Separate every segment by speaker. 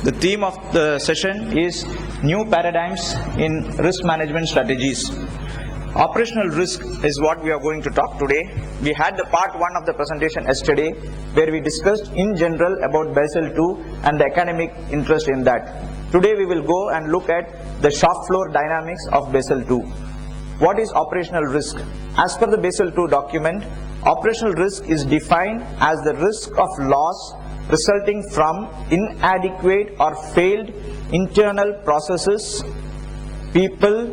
Speaker 1: The theme of the session is new paradigms in risk management strategies. Operational risk is what we are going to talk today. We had the part 1 of the presentation yesterday where we discussed in general about Basle-2 and the academic interest in that. Today we will go and look at the shop floor dynamics of Basle-2. What is operational risk? As per the Basle-2 document, operational risk is defined as the risk of loss resulting from inadequate or failed internal processes, people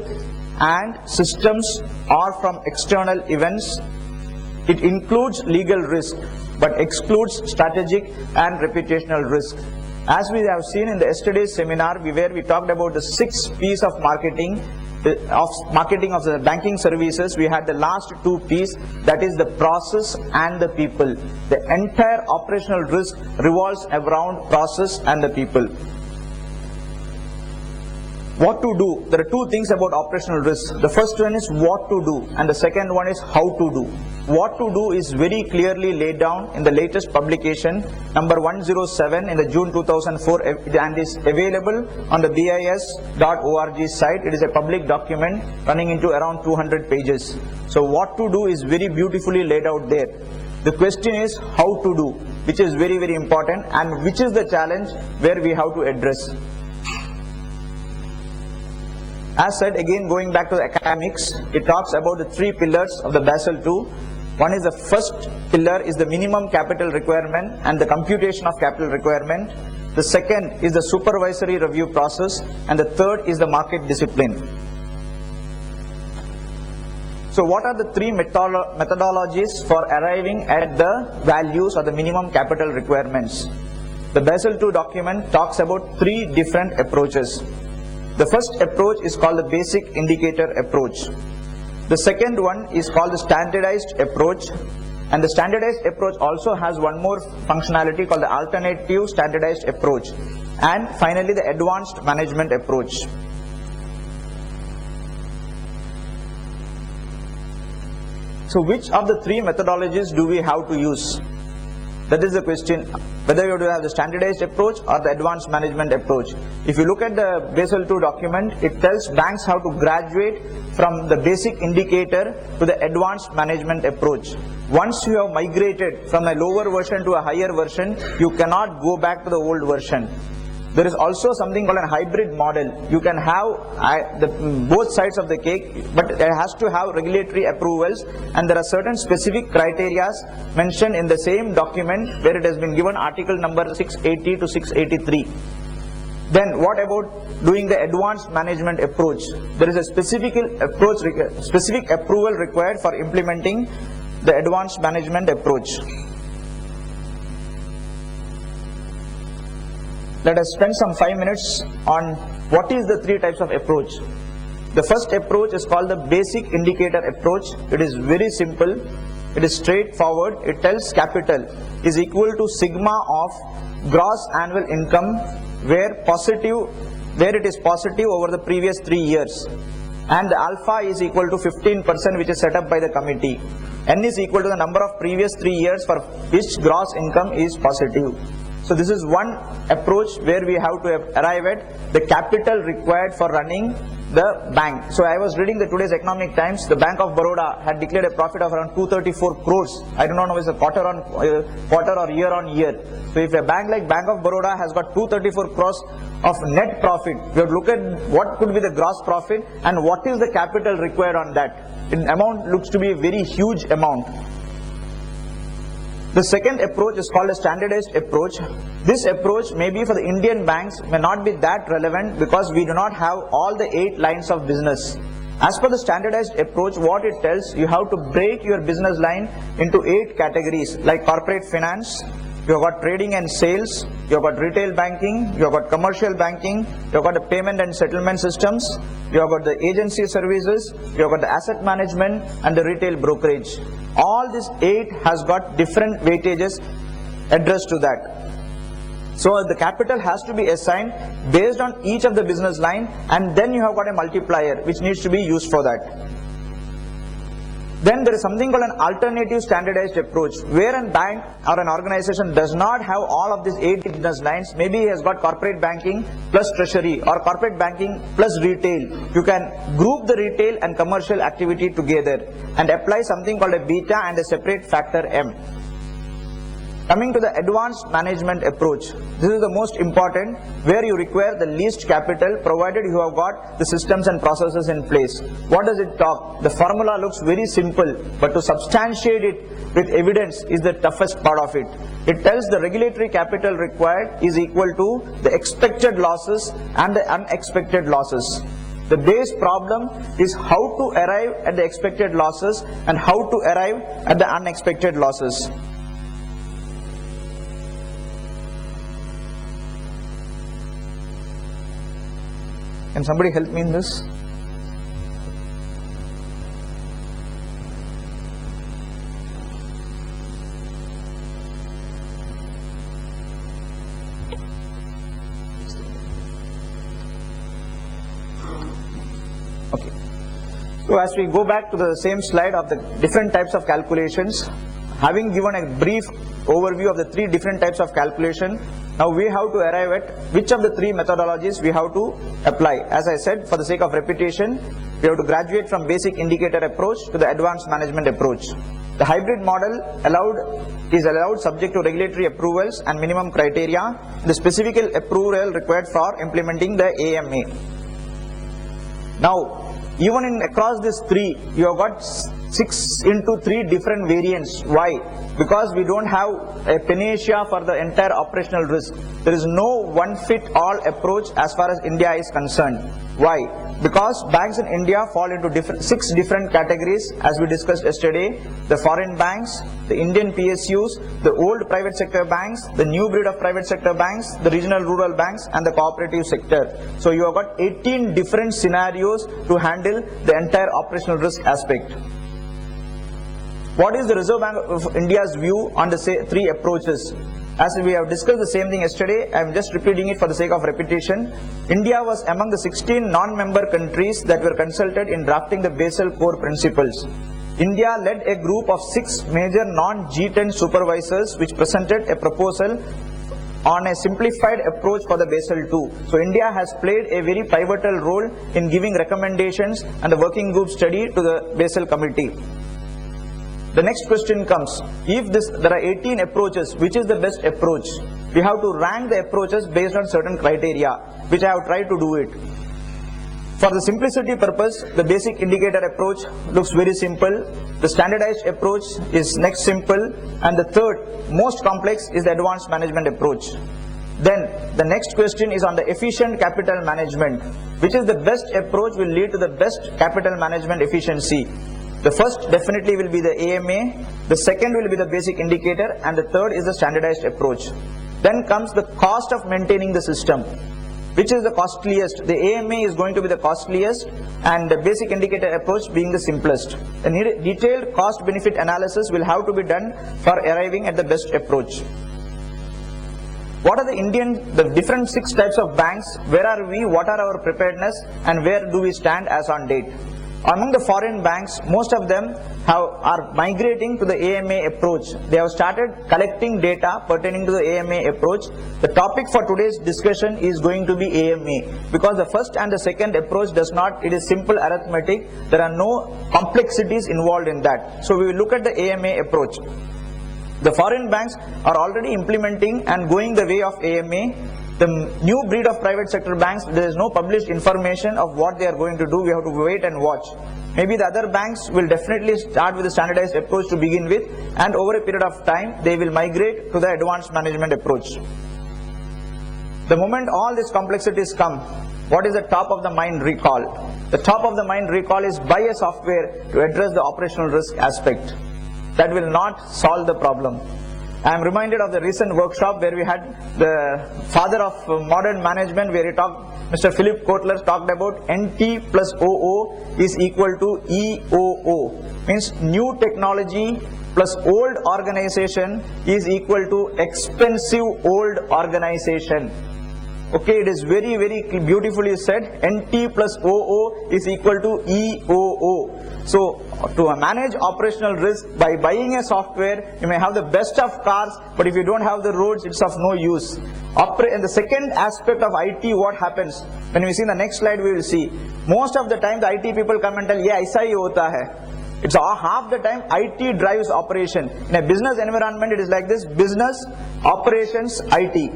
Speaker 1: and systems, or from external events. It includes legal risk but excludes strategic and reputational risk. As we have seen in the yesterday's seminar where we talked about the 6 P's of marketing of the banking services, we had the last 2 P's, that is the process and the people. The entire operational risk revolves around process and the people. What to do? There are 2 things about operational risk. The first one is what to do and the second one is how to do. What to do is very clearly laid down in the latest publication number 107 in the June 2004 and is available on the bis.org site. It is a public document running into around 200 pages. So what to do is very beautifully laid out there. The question is how to do, which is very important, and which is the challenge where we have to address. As said, again going back to the academics, it talks about the 3 pillars of the Basle-2. One is the first pillar is the minimum capital requirement and the computation of capital requirement. The second is the supervisory review process, and the third is the market discipline. So what are the 3 methodologies for arriving at the values or the minimum capital requirements? The Basle-2 document talks about 3 different approaches. The first approach is called the basic indicator approach. The second one is called the standardized approach, and the standardized approach also has one more functionality called the alternative standardized approach, and finally the advanced management approach. So which of the 3 methodologies do we have to use? That is the question, whether you have the standardized approach or the advanced management approach. If you look at the Basle-2 document, it tells banks how to graduate from the basic indicator to the advanced management approach. Once you have migrated from a lower version to a higher version, you cannot go back to the old version. There is also something called a hybrid model. You can have both sides of the cake, but it has to have regulatory approvals, and there are certain specific criteria mentioned in the same document where it has been given article number 680 to 683. Then what about doing the advanced management approach? There is a specific approval required for implementing the advanced management approach. Let us spend some 5 minutes on what is the 3 types of approach. The first approach is called the basic indicator approach. It is very simple. It is straightforward. It tells capital is equal to sigma of gross annual income where it is positive over the previous 3 years, and the alpha is equal to 15%, which is set up by the committee. N is equal to the number of previous 3 years for which gross income is positive. So this is one approach where we have to arrive at the capital required for running the bank. So I was reading the today's Economic Times. The Bank of Baroda had declared a profit of around 234 crores. I do not know if it's a quarter or year on year. So if a bank like Bank of Baroda has got 234 crores of net profit, we have to look at what could be the gross profit and what is the capital required on that. The amount looks to be a very huge amount. The second approach is called a standardized approach. This approach may be for the Indian banks, may not be that relevant because we do not have all the 8 lines of business. As per the standardized approach, what it tells, you have to break your business line into 8 categories, like corporate finance, you have got trading and sales, you have got retail banking, you have got commercial banking, you have got the payment and settlement systems, you have got the agency services, you have got the asset management and the retail brokerage. All these 8 has got different weightages addressed to that. So the capital has to be assigned based on each of the business line, and then you have got a multiplier which needs to be used for that. Then there is something called an alternative standardized approach, where a bank or an organization does not have all of these 8 business lines. Maybe he has got corporate banking plus treasury or corporate banking plus retail. You can group the retail and commercial activity together and apply something called a beta and a separate factor M. Coming to the advanced management approach, this is the most important, where you require the least capital provided you have got the systems and processes in place. What does it talk? The formula looks very simple, but to substantiate it with evidence is the toughest part of it. It tells the regulatory capital required is equal to the expected losses and the unexpected losses. The base problem is how to arrive at the expected losses and how to arrive at the unexpected losses. Can somebody help me in this? Okay. So as we go back to the same slide of the different types of calculations, having given a brief overview of the 3 different types of calculation, now we have to arrive at which of the 3 methodologies we have to apply. As I said, for the sake of repetition, we have to graduate from basic indicator approach to the advanced management approach. The hybrid model is allowed subject to regulatory approvals and minimum criteria, the specific approval required for implementing the AMA. Now, even in across these 3, you have got 6 into 3 different variants. Why? Because we don't have a panacea for the entire operational risk. There is no one-fit-all approach as far as India is concerned. Why? Because banks in India fall into 6 different categories, as we discussed yesterday: the foreign banks, the Indian PSUs, the old private sector banks, the new breed of private sector banks, the regional rural banks, and the cooperative sector. So you have got 18 different scenarios to handle the entire operational risk aspect. What is the Reserve Bank of India's view on the 3 approaches? As we have discussed the same thing yesterday, I am just repeating it for the sake of repetition. India was among the 16 non-member countries that were consulted in drafting the Basel core principles. India led a group of 6 major non-G10 supervisors which presented a proposal on a simplified approach for the Basle-2. So India has played a very pivotal role in giving recommendations and the working group study to the Basel committee. The next question comes, if there are 18 approaches, which is the best approach? We have to rank the approaches based on certain criteria, which I have tried to do it. For the simplicity purpose, the basic indicator approach looks very simple. The standardized approach is next simple, and the third most complex is the advanced management approach. Then the next question is on the efficient capital management. Which is the best approach will lead to the best capital management efficiency? The first definitely will be the AMA, the second will be the basic indicator, and the third is the standardized approach. Then comes the cost of maintaining the system. Which is the costliest? The AMA is going to be the costliest and the basic indicator approach being the simplest. A detailed cost benefit analysis will have to be done for arriving at the best approach. What are the different 6 types of banks? Where are we? What are our preparedness? And where do we stand as on date? Among the foreign banks, most of them are migrating to the AMA approach. They have started collecting data pertaining to the AMA approach. The topic for today's discussion is going to be AMA, because the first and the second approach it is simple arithmetic. There are no complexities involved in that. So we will look at the AMA approach. The foreign banks are already implementing and going the way of AMA. The new breed of private sector banks, there is no published information of what they are going to do. We have to wait and watch. Maybe the other banks will definitely start with a standardized approach to begin with, and over a period of time they will migrate to the advanced management approach. The moment all these complexities come, what is the top of the mind recall? The top of the mind recall is buy a software to address the operational risk aspect. That will not solve the problem. I am reminded of the recent workshop where we had the father of modern management, where Mr. Philip Kotler talked about NT plus OO is equal to EOO. Means new technology plus old organization is equal to expensive old organization. Okay, it is very beautifully said. NT plus OO is equal to EOO. So to manage operational risk by buying a software, you may have the best of cars, but if you don't have the roads, it's of no use. And the second aspect of IT, what happens? When we see in the next slide, we will see. Most of the time, the IT people come and tell, yeah, aisa hi hota hai. It's half the time IT drives operation. In a business environment, it is like this: business, operations, IT.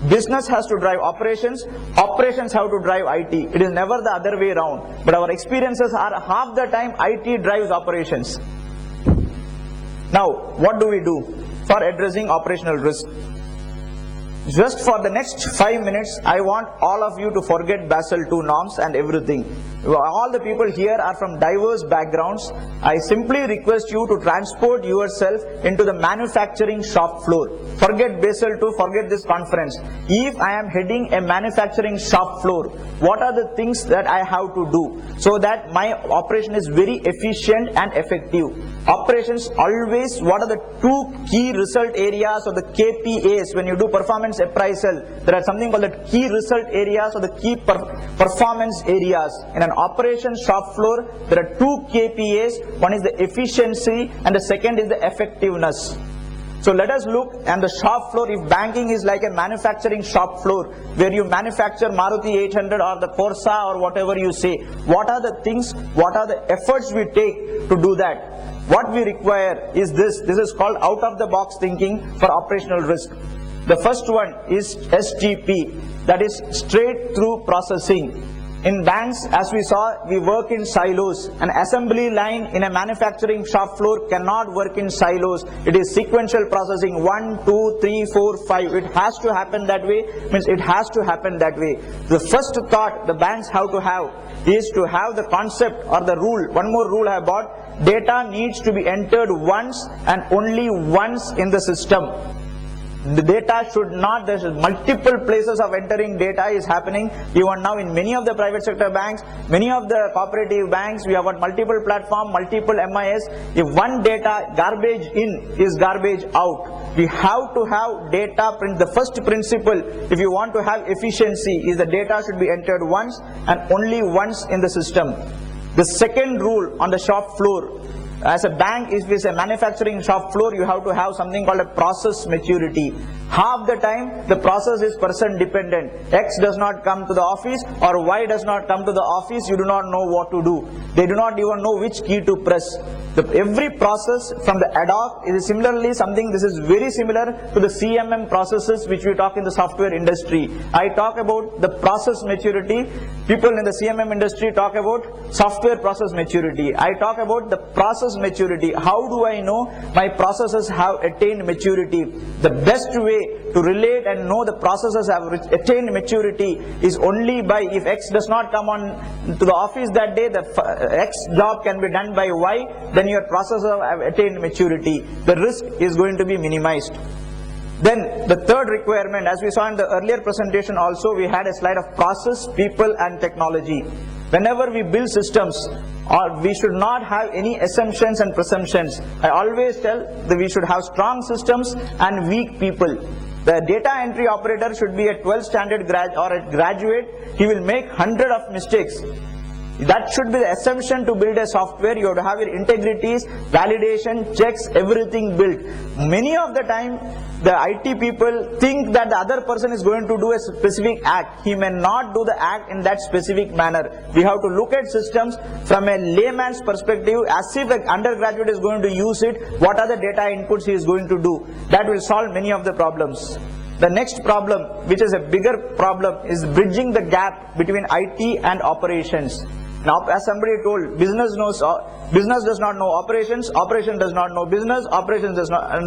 Speaker 1: Business has to drive operations, operations have to drive IT. It is never the other way around. But our experiences are half the time IT drives operations. Now, what do we do for addressing operational risk? Just for the next 5 minutes, I want all of you to forget Basle-2 norms and everything. All the people here are from diverse backgrounds. I simply request you to transport yourself into the manufacturing shop floor. Forget Basle-2, forget this conference. If I am heading a manufacturing shop floor, what are the things that I have to do so that my operation is very efficient and effective? Operations always, what are the two key result areas or the KPAs when you do performance appraisal? There are something called the key result areas or the key performance areas. In an operation shop floor, there are two KPAs. One is the efficiency and the second is the effectiveness. So let us look at the shop floor. If banking is like a manufacturing shop floor where you manufacture Maruti 800 or the Corsa or whatever you say, what are the things, what are the efforts we take to do that? What we require is this. This is called out of the box thinking for operational risk. The first one is STP, that is straight through processing. In banks, as we saw, we work in silos. An assembly line in a manufacturing shop floor cannot work in silos. It is sequential processing, 1, 2, 3, 4, 5. It has to happen that way, means it has to happen that way. The first thought the banks have to have is to have the concept or the rule. One more rule I have bought: data needs to be entered once and only once in the system. The data should not, there's multiple places of entering data is happening. Even now in many of the private sector banks, many of the cooperative banks, we have got multiple platform, multiple MIS. If one data garbage in is garbage out, we have to have data print. The first principle, if you want to have efficiency, is the data should be entered once and only once in the system. The second rule on the shop floor, as a bank, if it's a manufacturing shop floor, you have to have something called a process maturity. Half the time, the process is person dependent. X does not come to the office or Y does not come to the office, you do not know what to do. They do not even know which key to press. Every process from the ad hoc is similarly something, this is very similar to the CMM processes which we talk in the software industry. I talk about the process maturity. People in the CMM industry talk about software process maturity. I talk about the process maturity. How do I know my processes have attained maturity? The best way to relate and know the processes have attained maturity is only by, if X does not come on to the office that day, the X job can be done by Y, then your processes have attained maturity. The risk is going to be minimized. Then the third requirement, as we saw in the earlier presentation also, we had a slide of process, people and technology. Whenever we build systems, we should not have any assumptions and presumptions. I always tell that we should have strong systems and weak people. The data entry operator should be a 12th standard or a graduate. He will make 100 of mistakes. That should be the assumption to build a software. You have to have your integrities, validation, checks, everything built. Many of the time, the IT people think that the other person is going to do a specific act. He may not do the act in that specific manner. We have to look at systems from a layman's perspective, as if an undergraduate is going to use it. What are the data inputs he is going to do? That will solve many of the problems. The next problem, which is a bigger problem, is bridging the gap between IT and operations. Now, as somebody told, business does not know operations, operation does not know business, operations does not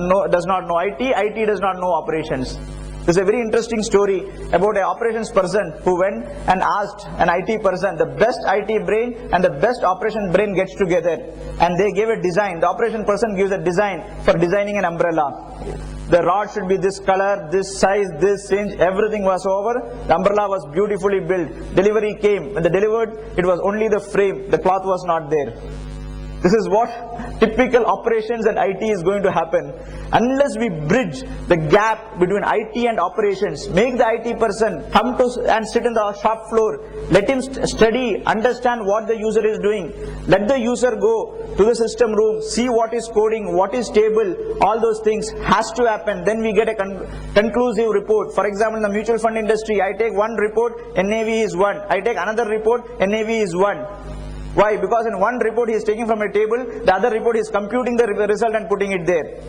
Speaker 1: know IT, IT does not know operations. There's a very interesting story about an operations person who went and asked an IT person, the best IT brain and the best operation brain gets together, and they gave a design. The operation person gives a design for designing an umbrella. The rod should be this color, this size, this inch, everything was over. The umbrella was beautifully built. Delivery came. When they delivered, it was only the frame. The cloth was not there. This is what typical operations and IT is going to happen. Unless we bridge the gap between IT and operations, make the IT person come to and sit in the shop floor, let him study, understand what the user is doing, let the user go to the system room, see what is coding, what is table, all those things has to happen. Then we get a conclusive report. For example, in the mutual fund industry, I take one report, NAV is 1. I take another report, NAV is 1. Why? Because in one report he is taking from a table, the other report he is computing the result and putting it there.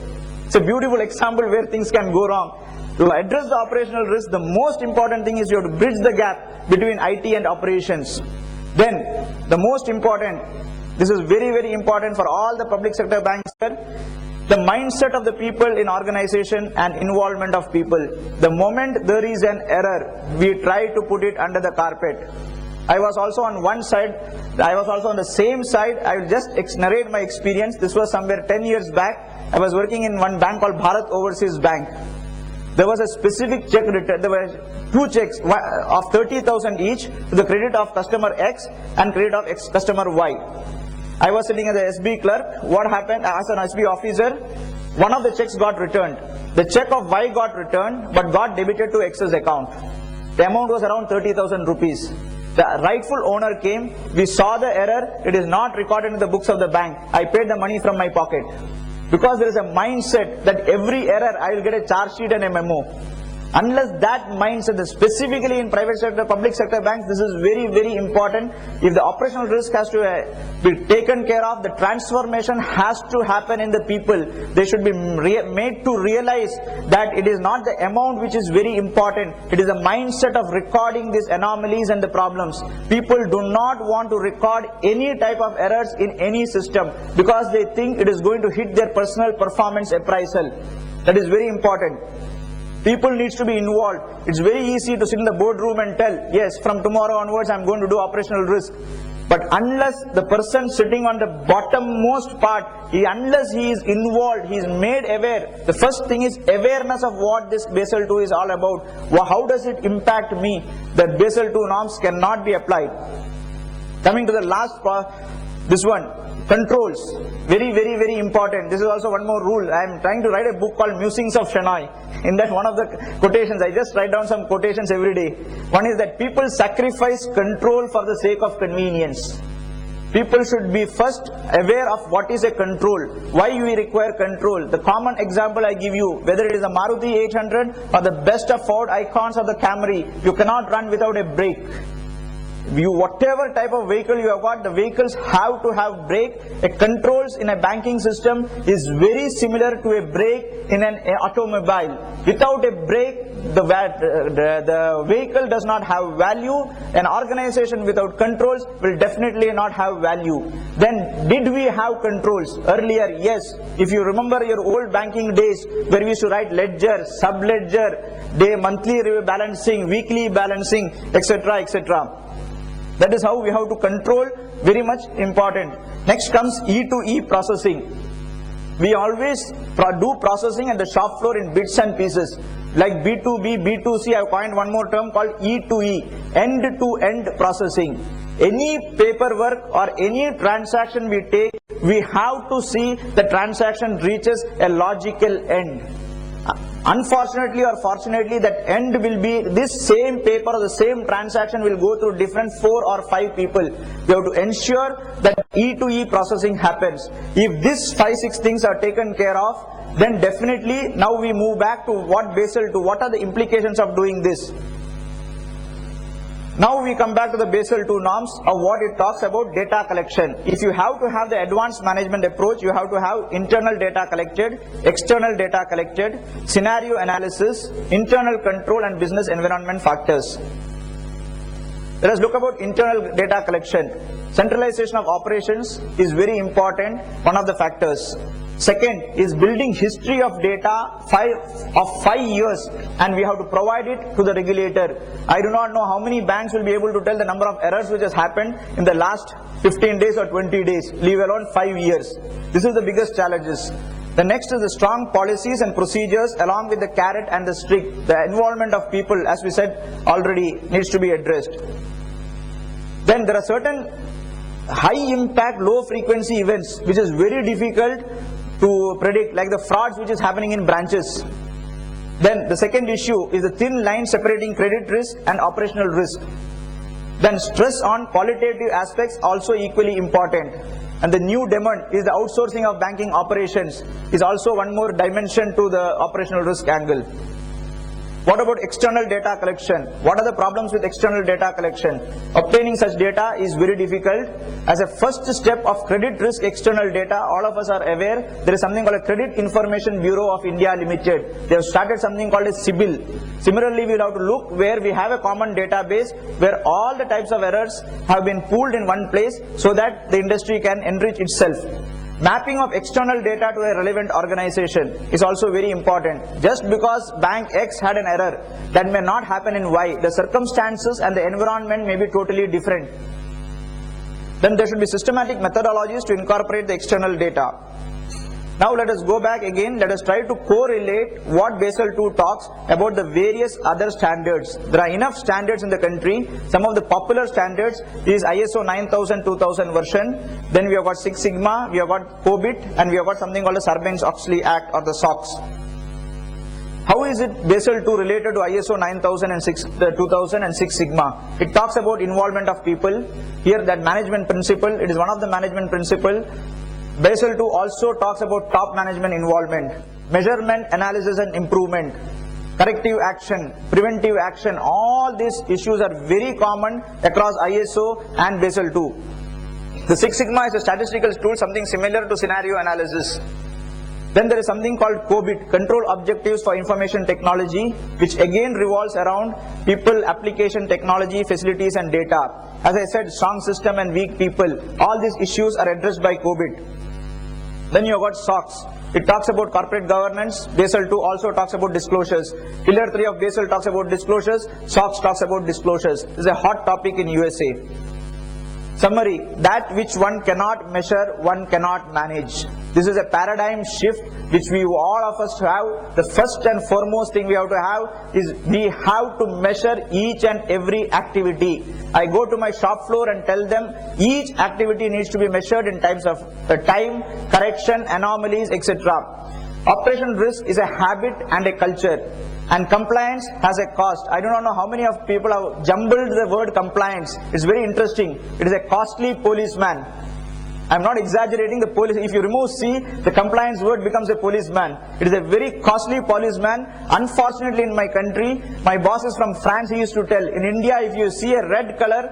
Speaker 1: It's a beautiful example where things can go wrong. To address the operational risk, the most important thing is you have to bridge the gap between IT and operations. Then, the most important, this is very, very important for all the public sector banks, the mindset of the people in organization and involvement of people. The moment there is an error, we try to put it under the carpet. I was also on one side, I was also on the same side. I will just narrate my experience. This was somewhere 10 years back. I was working in one bank called Bharat Overseas Bank. There was a specific check return. There were two checks of 30,000 each to the credit of customer X and credit of customer Y. I was sitting as the SB clerk. What happened? As an SB officer, one of the checks got returned. The check of Y got returned but got debited to X's account. The amount was around 30,000 rupees. The rightful owner came, we saw the error, it is not recorded in the books of the bank. I paid the money from my pocket. Because there is a mindset that every error I will get a charge sheet and a memo. Unless that mindset, specifically in private sector, public sector banks, this is very, very important. If the operational risk has to be taken care of, the transformation has to happen in the people. They should be made to realize that it is not the amount which is very important. It is the mindset of recording these anomalies and the problems. People do not want to record any type of errors in any system because they think it is going to hit their personal performance appraisal. That is very important. People needs to be involved. It's very easy to sit in the boardroom and tell, yes, from tomorrow onwards I'm going to do operational risk. But unless the person sitting on the bottommost part, unless he is involved, he is made aware. The first thing is awareness of what this Basle-2 is all about. How does it impact me? That Basle-2 norms cannot be applied. Coming to the last part, this one, controls. Very, very, very important. This is also one more rule. I am trying to write a book called Musings of Shenoy. In that one of the quotations, I just write down some quotations every day. One is that people sacrifice control for the sake of convenience. People should be first aware of what is a control. Why we require control. The common example I give you, whether it is a Maruti 800 or the best of Ford Icons or the Camry, you cannot run without a brake. Whatever type of vehicle you have got, the vehicles have to have brake. A controls in a banking system is very similar to a brake in an automobile. Without a brake, the vehicle does not have value. An organization without controls will definitely not have value. Then, did we have controls earlier? Yes. If you remember your old banking days where we used to write ledger, sub-ledger, monthly balancing, weekly balancing, etc., etc. That is how we have to control, very much important. Next comes E2E processing. We always do processing at the shop floor in bits and pieces. Like B2B, B2C, I have coined one more term called E2E, end-to-end processing. Any paperwork or any transaction we take, we have to see the transaction reaches a logical end. Unfortunately or fortunately, that end will be this same paper or the same transaction will go through different 4 or 5 people. We have to ensure that E2E processing happens. If these 5-6 things are taken care of, then definitely now we move back to what Basle-2, what are the implications of doing this. Now we come back to the Basle-2 norms of what it talks about data collection. If you have to have the advanced management approach, you have to have internal data collected, external data collected, scenario analysis, internal control and business environment factors. Let us look about internal data collection. Centralization of operations is very important, one of the factors. Second is building history of data of 5 years, and we have to provide it to the regulator. I do not know how many banks will be able to tell the number of errors which has happened in the last 15 days or 20 days, leave alone 5 years. This is the biggest challenges. The next is the strong policies and procedures along with the carrot and the stick. The involvement of people, as we said already, needs to be addressed. Then there are certain high impact, low frequency events, which is very difficult to predict, like the frauds which is happening in branches. Then the second issue is the thin line separating credit risk and operational risk. Then stress on qualitative aspects also equally important. And the new demand is the outsourcing of banking operations is also one more dimension to the operational risk angle. What about external data collection? What are the problems with external data collection? Obtaining such data is very difficult. As a first step of credit risk external data, all of us are aware, there is something called a Credit Information Bureau of India Limited. They have started something called a CIBIL. Similarly, we will have to look where we have a common database where all the types of errors have been pooled in one place so that the industry can enrich itself. Mapping of external data to a relevant organization is also very important. Just because bank X had an error, that may not happen in Y. The circumstances and the environment may be totally different. Then there should be systematic methodologies to incorporate the external data. Now let us go back again, let us try to correlate what Basle-2 talks about the various other standards. There are enough standards in the country. Some of the popular standards is ISO 9000-2000 version, then we have got Six Sigma, we have got COBIT, and we have got something called the Sarbanes-Oxley Act or the SOX. How is it Basle-2 related to ISO 9000 and Six Sigma? It talks about involvement of people. Here that management principle, it is one of the management principle. Basle-2 also talks about top management involvement, measurement, analysis and improvement, corrective action, preventive action. All these issues are very common across ISO and Basle-2. The Six Sigma is a statistical tool, something similar to scenario analysis. Then there is something called COBIT, Control Objectives for Information Technology, which again revolves around people, application, technology, facilities and data. As I said, strong system and weak people. All these issues are addressed by COBIT. Then you have got SOX. It talks about corporate governance. Basle-2 also talks about disclosures. Pillar 3 of Basel talks about disclosures. SOX talks about disclosures. This is a hot topic in USA. Summary, that which one cannot measure, one cannot manage. This is a paradigm shift which we all of us have. The first and foremost thing we have to have is we have to measure each and every activity. I go to my shop floor and tell them each activity needs to be measured in terms of time, correction, anomalies, etc. Operation risk is a habit and a culture. And compliance has a cost. I do not know how many of people have jumbled the word compliance. It's very interesting. It is a costly policeman. I'm not exaggerating. The police, if you remove C, the compliance word becomes a policeman. It is a very costly policeman. Unfortunately, in my country, my boss is from France. He used to tell, in India, if you see a red color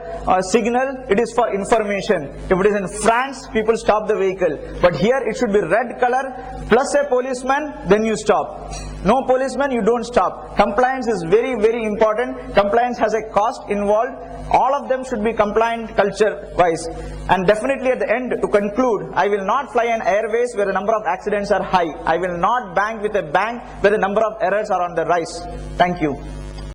Speaker 1: signal, it is for information. If it is in France, people stop the vehicle. But here, it should be red color plus a policeman, then you stop. No policeman, you don't stop. Compliance is very, very important. Compliance has a cost involved. All of them should be compliant culture-wise. And definitely at the end, to conclude, I will not fly an airways where the number of accidents are high. I will not bank with a bank where the number of errors are on the rise. Thank you.